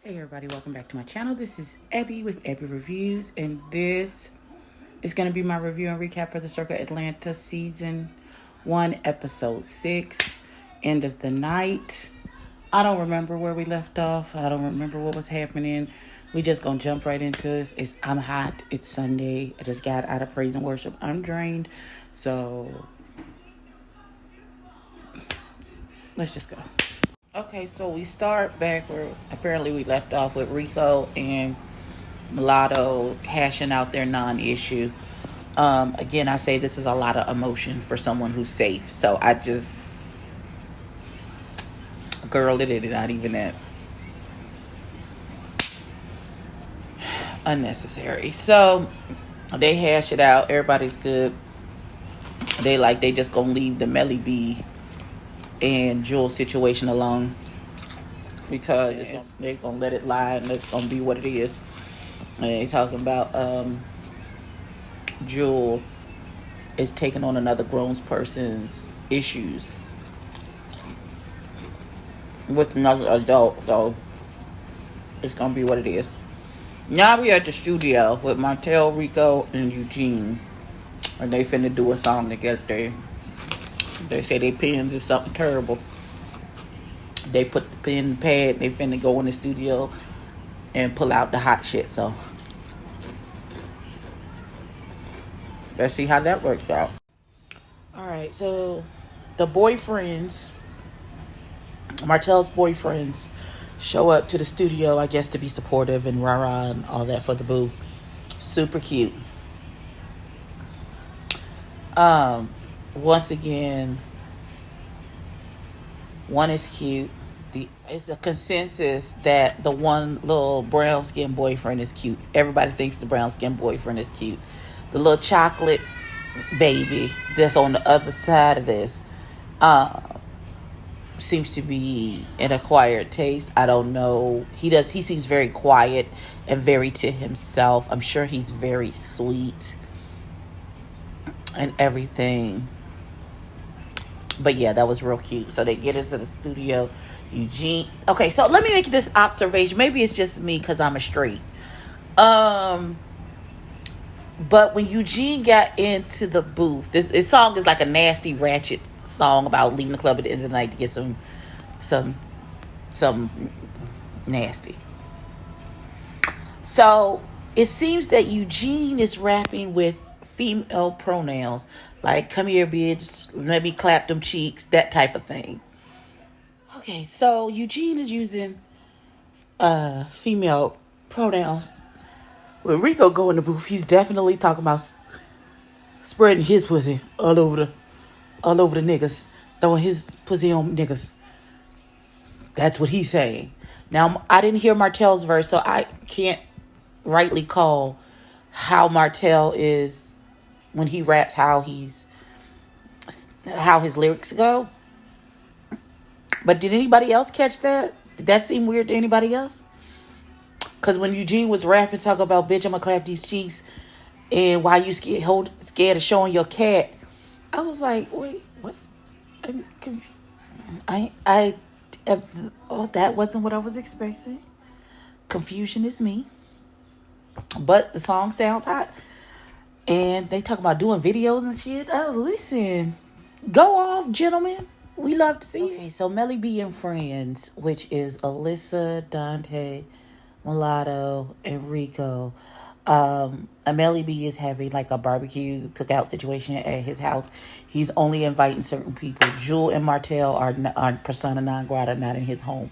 Hey everybody, welcome back to my channel. This is Abby with Abby Reviews, and this is going to be my review and recap for the Circle Atlanta Season 1, Episode 6, End of the Night. I don't remember where we left off. I don't remember what was happening. We just going to jump right into this. I'm hot. It's Sunday. I just got out of praise and worship. I'm drained. So, let's just go. Okay, so we start back where apparently we left off with Rico and Mulatto hashing out their non-issue. Again, I say this is a lot of emotion for someone who's safe. So I just, girl, it is not even that unnecessary. So they hash it out. Everybody's good. They just gonna leave the Melly B and Jewel situation alone because they're gonna let it lie and it's gonna be what it is. And they talking about Jewel is taking on another grown person's issues with another adult, so it's gonna be what it is. Now we at the studio with Martell, Rico, and Euegene, and they finna do a song together. They say their pens is something terrible. They put the pen and pad. They finna go in the studio and pull out the hot shit. So let's see how that works out. All right. So the boyfriends, Martell's boyfriends, show up to the studio, I guess, to be supportive and rah-rah and all that for the boo. Super cute. Once again, one is cute. It's a consensus that the one little brown skin boyfriend is cute. Everybody thinks the brown skin boyfriend is cute. The little chocolate baby that's on the other side of this seems to be an acquired taste. I don't know. He seems very quiet and very to himself. I'm sure he's very sweet and everything. But yeah, that was real cute. So they get into the studio. Euegene. Okay, so let me make this observation. Maybe it's just me because I'm a straight. But when Euegene got into the booth, this song is like a nasty, ratchet song about leaving the club at the end of the night to get some nasty. So it seems that Euegene is rapping with female pronouns, like "come here, bitch, let me clap them cheeks," that type of thing. Okay, so Euegene is using female pronouns. When Rico go in the booth, he's definitely talking about spreading his pussy all over the niggas, throwing his pussy on niggas. That's what he's saying. Now, I didn't hear Martell's verse, so I can't rightly call how Martell is when he raps, how his lyrics go. But did anybody else catch that? Did that seem weird to anybody else? Because when Euegene was rapping, talking about, bitch, I'm going to clap these cheeks, and why you scared of showing your cat, I was like, wait, what? That wasn't what I was expecting. Confusion is me. But the song sounds hot. And they talk about doing videos and shit. Oh, listen. Go off, gentlemen. We love to see it. Okay, so Melly B and Friends, which is Alyssa, Dante, Mulatto, and Rico. Melly B is having like a barbecue cookout situation at his house. He's only inviting certain people. Jewel and Martell are persona non grata, not in his home.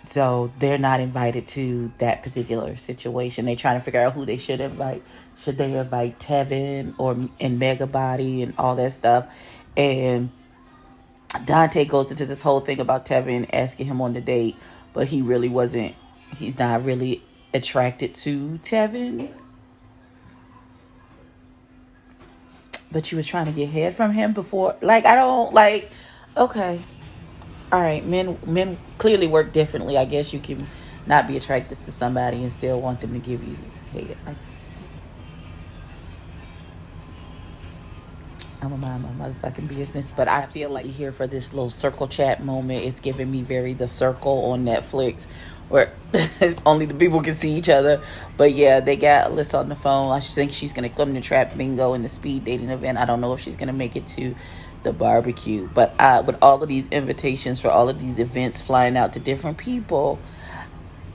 So they're not invited to that particular situation. They're trying to figure out who they should invite. Should they invite Tevin and Mega Body and all that stuff? And Dante goes into this whole thing about Tevin asking him on the date, but he really wasn't. He's not really attracted to Tevin. But she was trying to get head from him before. Like, I don't, like, okay. All right, men clearly work differently. I guess you can not be attracted to somebody and still want them to give you head. I'm gonna mind my motherfucking business. But I feel like here for this little circle chat moment. It's giving me very The Circle on Netflix, where only the people can see each other. But yeah, they got Alyssa on the phone. I think she's gonna come to Trap Bingo and the speed dating event. I don't know if she's gonna make it to the barbecue. But with all of these invitations for all of these events flying out to different people,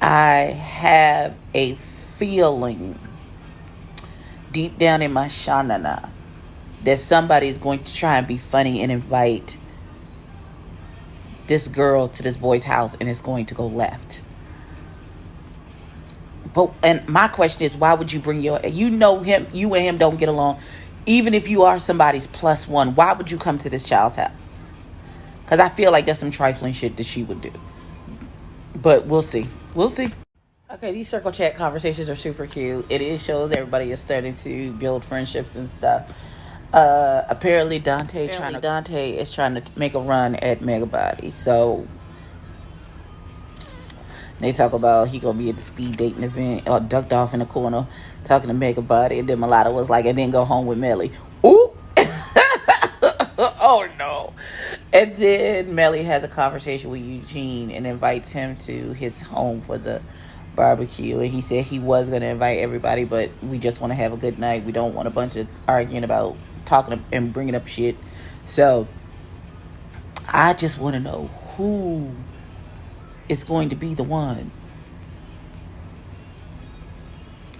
I have a feeling deep down in my shanana that somebody is going to try and be funny and invite this girl to this boy's house, and it's going to go left. But and my question is, why would you bring you and him don't get along, even if you are somebody's plus one? Why would you come to this child's house? Because I feel like that's some trifling shit that she would do. But we'll see. Okay, these circle chat conversations are super cute. It shows everybody is starting to build friendships and stuff. Apparently Dante is trying to make a run at Megabody. So they talk about he gonna be at the speed dating event, or ducked off in the corner talking to Megabody, and then Mulatto was like, and then go home with Melly. Ooh. Oh no. And then Melly has a conversation with Euegene and invites him to his home for the barbecue, and he said he was going to invite everybody, but we just want to have a good night. We don't want a bunch of arguing about talking and bringing up shit. So I just want to know who is going to be the one.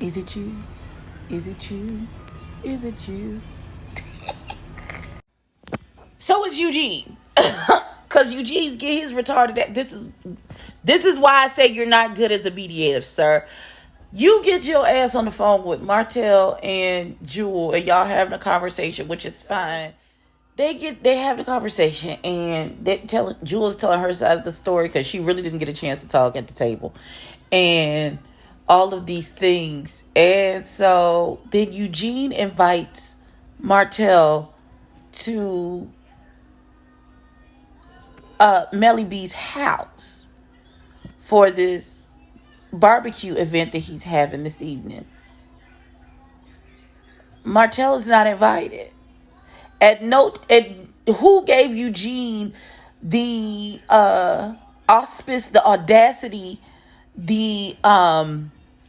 Is it you? Is it you? Is it you? So is Euegene. Because Eugene's get his retarded. This is why I say you're not good as a mediator, sir. You get your ass on the phone with Martell and Jewel, and y'all having a conversation, which is fine. They have the conversation, and Jewel's telling her side of the story because she really didn't get a chance to talk at the table, and all of these things. And so then Euegene invites Martell to Melly B's house for this barbecue event that he's having this evening. Martell is not invited. Who gave Euegene the auspice, the audacity, the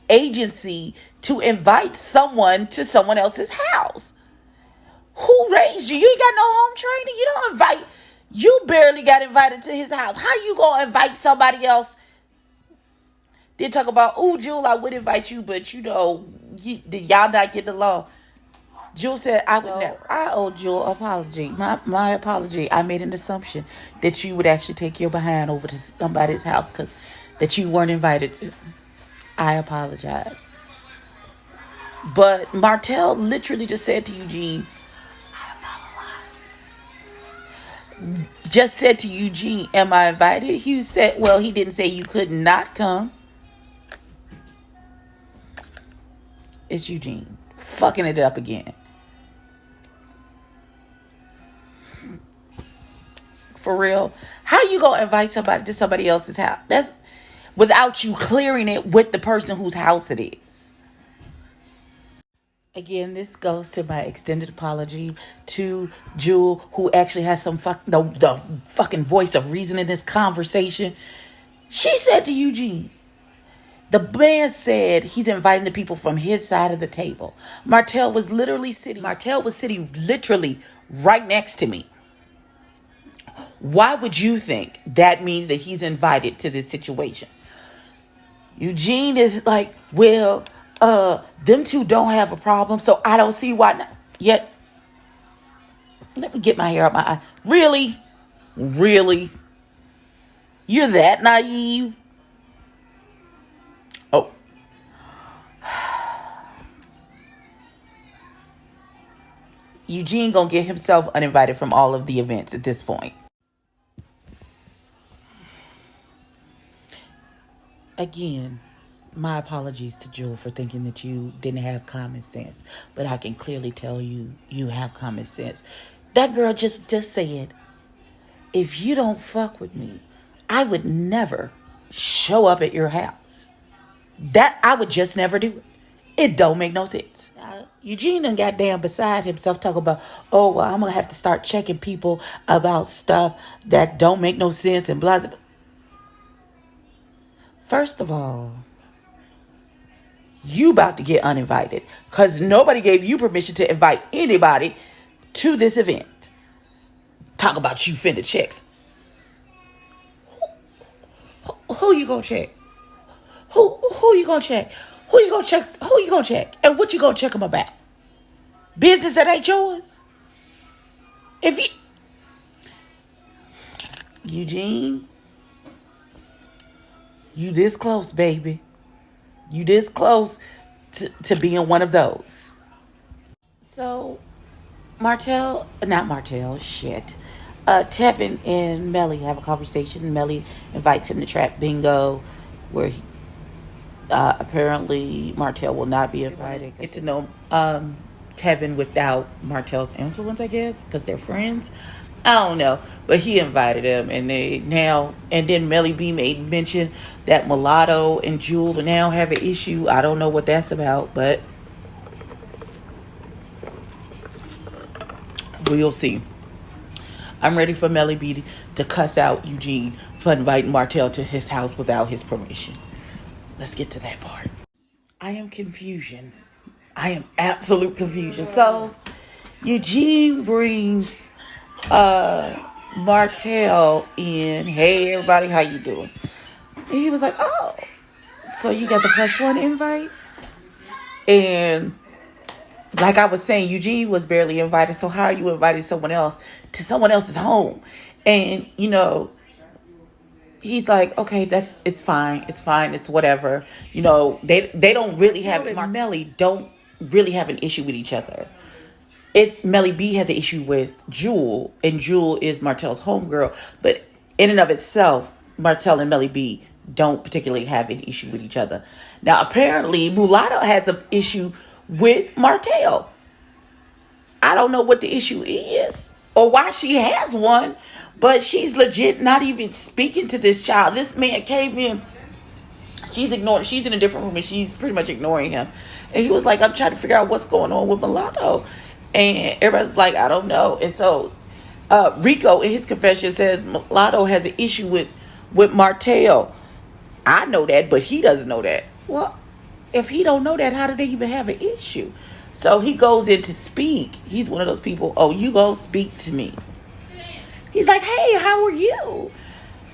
agency to invite someone to someone else's house? Who raised you? You ain't got no home training. You don't invite. You barely got invited to his house. How you gonna invite somebody else? They talk about, oh, Jewel, I would invite you, but y'all not getting along. Jewel said, I would never. I owe Jewel an apology. My apology. I made an assumption that you would actually take your behind over to somebody's house that you weren't invited to. I apologize. But Martell literally just said to Euegene, just said to Euegene, am I invited? He said, well, he didn't say you could not come. It's Euegene fucking it up again. For real. How you gonna invite somebody to somebody else's house? That's without you clearing it with the person whose house it is. Again, this goes to my extended apology to Jewel, who actually has the fucking voice of reason in this conversation. She said to Euegene, the man said he's inviting the people from his side of the table. Martell was sitting literally right next to me. Why would you think that means that he's invited to this situation? Euegene is like, well, them two don't have a problem, so I don't see why not. Yet, let me get my hair out my eye. Really? Really? You're that naive? Oh. Euegene gonna get himself uninvited from all of the events at this point. Again, my apologies to Jewel for thinking that you didn't have common sense. But I can clearly tell you have common sense. That girl just said, if you don't fuck with me, I would never show up at your house. That I would just never do it. It don't make no sense. Eugene done got damn beside himself talking about, oh, well, I'm going to have to start checking people about stuff that don't make no sense and blah, blah. First of all, you about to get uninvited because nobody gave you permission to invite anybody to this event. Talk about you finna checks. Who you gonna check? Who you gonna check? Who you gonna check? Who you gonna check? And what you gonna check them about? Business that ain't yours? If you... Eugene, you this close, baby. You this close to being one of those. So, Tevin and Melly have a conversation. Melly invites him to trap bingo, where apparently Martell will not be invited. Get to know Tevin without Martell's influence, I guess, because they're friends. I don't know, but he invited him, and then Melly B made mention that Mulatto and Jewel now have an issue. I don't know what that's about, but we'll see. I'm ready for Melly B to cuss out Eugene for inviting Martell to his house without his permission. Let's get to that part. I am confusion. I am absolute confusion. So, Eugene brings Martell in. Hey, everybody, how you doing? And he was like, oh, so you got the +1 invite? And like I was saying, Eugene was barely invited. So how are you inviting someone else to someone else's home? And, he's like, okay, it's fine. It's whatever. They don't really have, Melly don't really have an issue with each other. It's Melly B has an issue with Jewel, and Jewel is Martell's homegirl. But in and of itself, Martell and Melly B don't particularly have an issue with each other. Now, apparently, Mulatto has an issue with Martell. I don't know what the issue is or why she has one, but she's legit not even speaking to this child. This man came in. She's in a different room and she's pretty much ignoring him. And he was like, I'm trying to figure out what's going on with Mulatto. And everybody's like, I don't know. And so Rico in his confession says Mulatto has an issue with Martell. I know that, but he doesn't know that. Well, if he don't know that, how do they even have an issue? So he goes in to speak. He's one of those people, oh, you go speak to me. He's like, hey, how are you?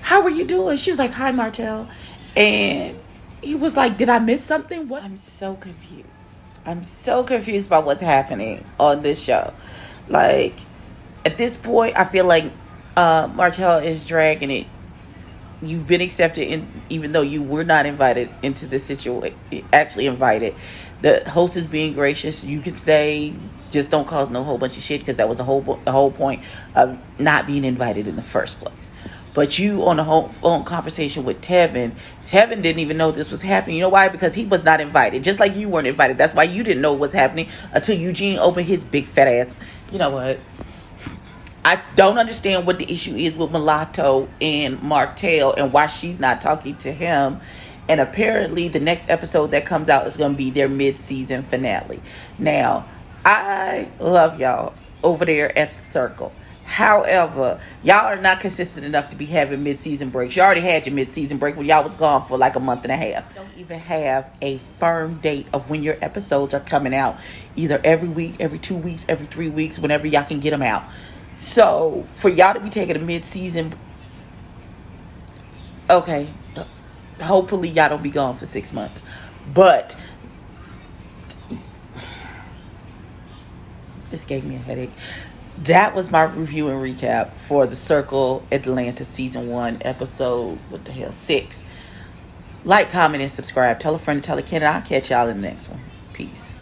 How are you doing? She was like, hi, Martell. And he was like, did I miss something? What? I'm so confused. I'm so confused about what's happening on this show. Like, at this point, I feel like Martell is dragging it. You've been accepted, even though you were not invited into this situation. Actually invited. The host is being gracious. You can say, just don't cause no whole bunch of shit, because that was the whole point of not being invited in the first place. But you on the whole phone conversation with Tevin didn't even know this was happening. You know why? Because he was not invited. Just like you weren't invited. That's why you didn't know what's happening until Eugene opened his big fat ass. You know what? I don't understand what the issue is with Mulatto and Martell and why she's not talking to him. And apparently the next episode that comes out is going to be their mid-season finale. Now, I love y'all over there at the Circle. However, y'all are not consistent enough to be having mid-season breaks. You already had your mid-season break when y'all was gone for like a month and a half. Don't even have a firm date of when your episodes are coming out. Either every week, every 2 weeks, every 3 weeks, whenever y'all can get them out. So, for y'all to be taking a mid-season... Okay. Hopefully, y'all don't be gone for 6 months. But... this gave me a headache. That was my review and recap for The Circle Atlanta Season 1, Episode... 6. Like, comment, and subscribe. Tell a friend to tell a kid, and I'll catch y'all in the next one. Peace.